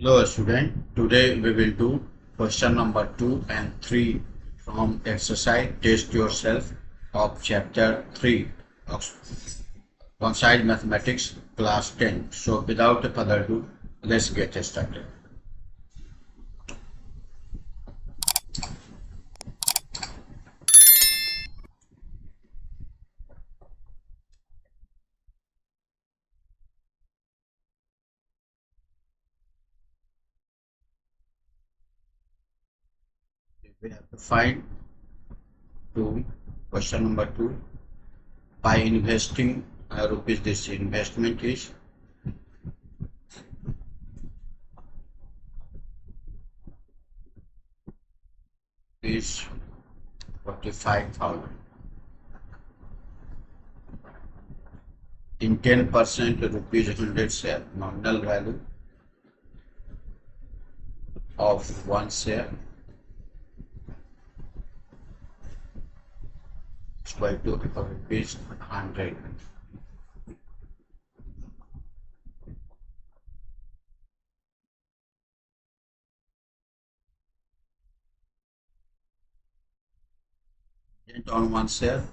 Hello student, today we will do question number 2 and 3 from exercise test yourself of chapter 3 of Concise Mathematics class 10. So without further ado, let's get started. We have to find question number 2 by investing rupees. This investment is 45,000. In 10% rupees 100 share, nominal value of one share is equal to rupees 100. On one share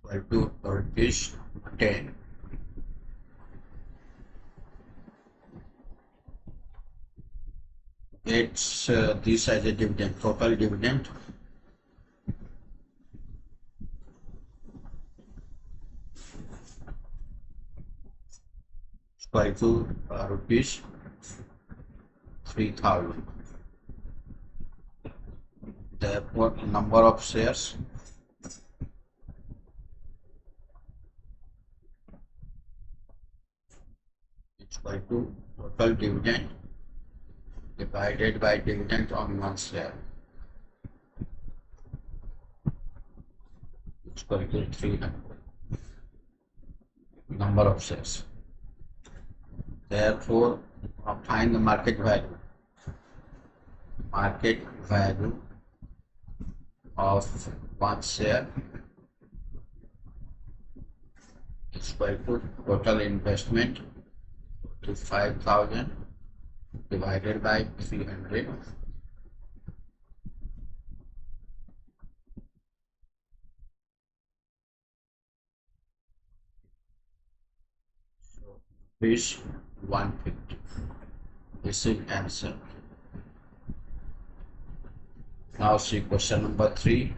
equal to rupees 10. It's this as a dividend, total dividend equal to rupees 3,000. Therefore, number of shares is equal to total dividend divided by dividend on one share is equal to 300. Number of shares. Therefore, find the market value. Market value of one share is equal to total investment to 5,000 divided by 300. So is 150. This is answer. Now see question number 3.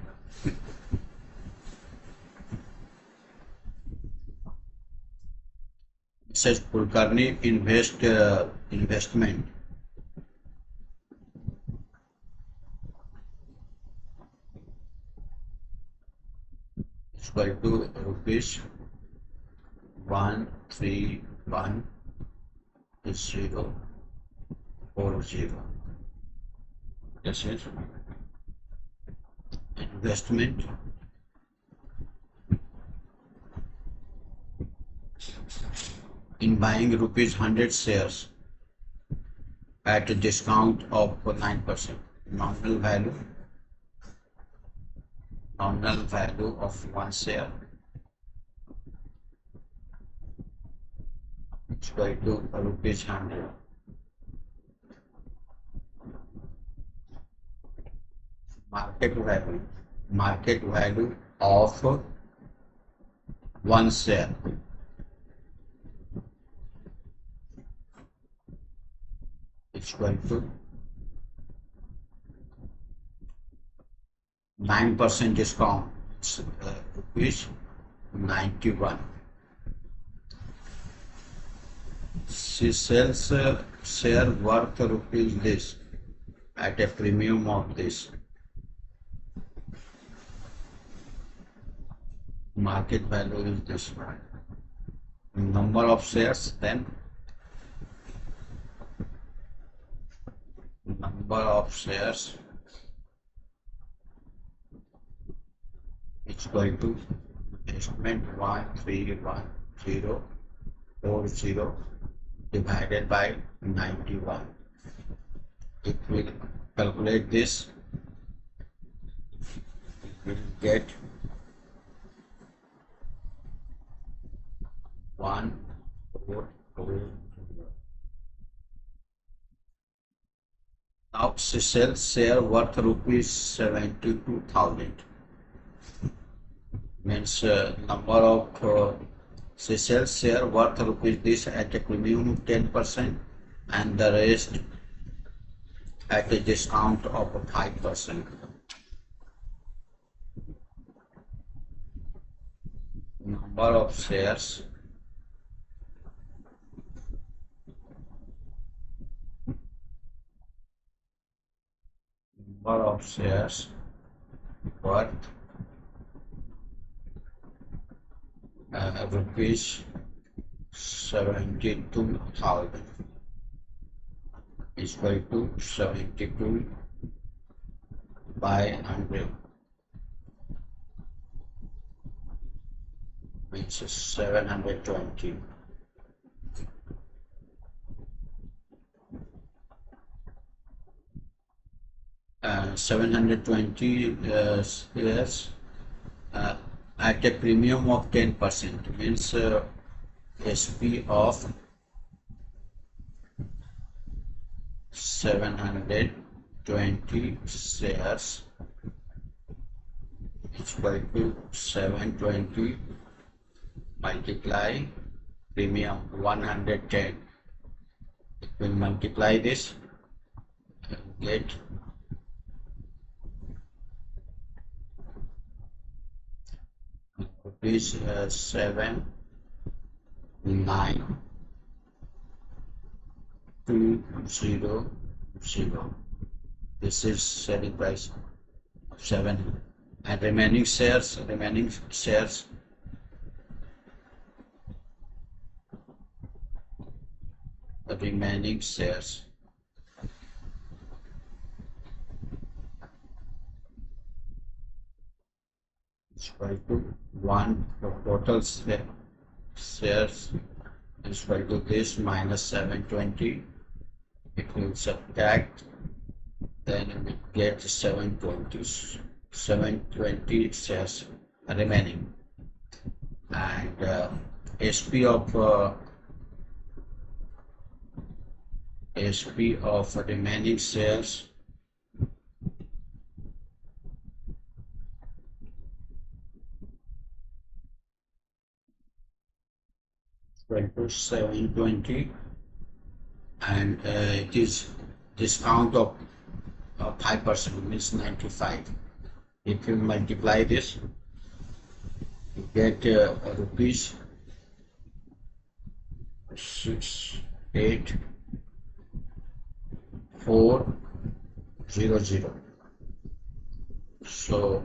It says Kulkarni investment is equal to rupees 131,040. This is investment in buying rupees 100 shares at a discount of 9%. Nominal value of one share is equal to rupees 100. Market value of one share is equal to 9% discount, rupees 91. She sells share worth rupees this at a premium of this. Market value is this one. Number of shares, then number of shares is equal to investment 131,040 divided by 91. It will calculate this will get 1440. Now Seychelles share worth rupees 72,000. Means number of Seychelles share worth rupees this at a premium of 10% and the rest at a discount of 5%. Number of shares worth rupees 72,000 is equal to 72 by 100, which is 720. Uh, 720 shares at a premium of 10%, means SP of 720 shares is equal to 720 multiply premium 110. It will multiply this and get rupees 7,9,200. This is selling price of 7, and remaining shares is equal to 1 total shares is equal to this minus 720. It will subtract, then we get 720 shares remaining, and SP of remaining shares equal to 720, and it is discount of 5%, means 95. If you multiply this, you get rupees 68400. So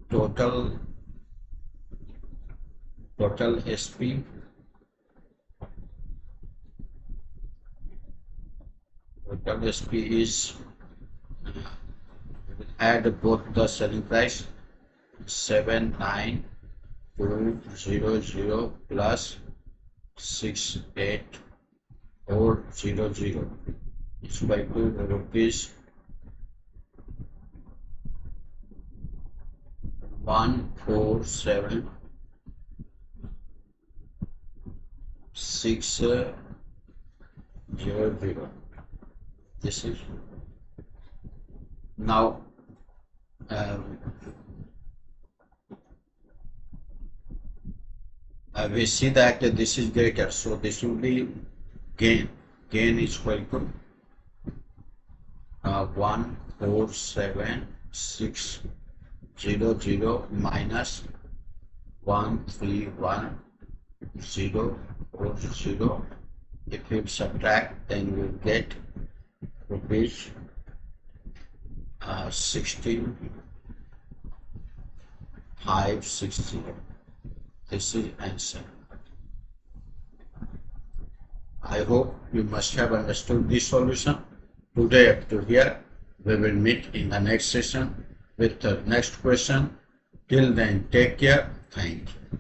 total SP is add both the selling price 79200 plus 68400 is equal to rupees 147,600. This is now we see that this is greater, so this will be gain is equal to 147,600 minus 131,040. If you subtract, then you get rupees 16,560. This is answer. I hope you must have understood this solution. Today up to here. We will meet in the next session with the next question. Till then, take care. Thank you.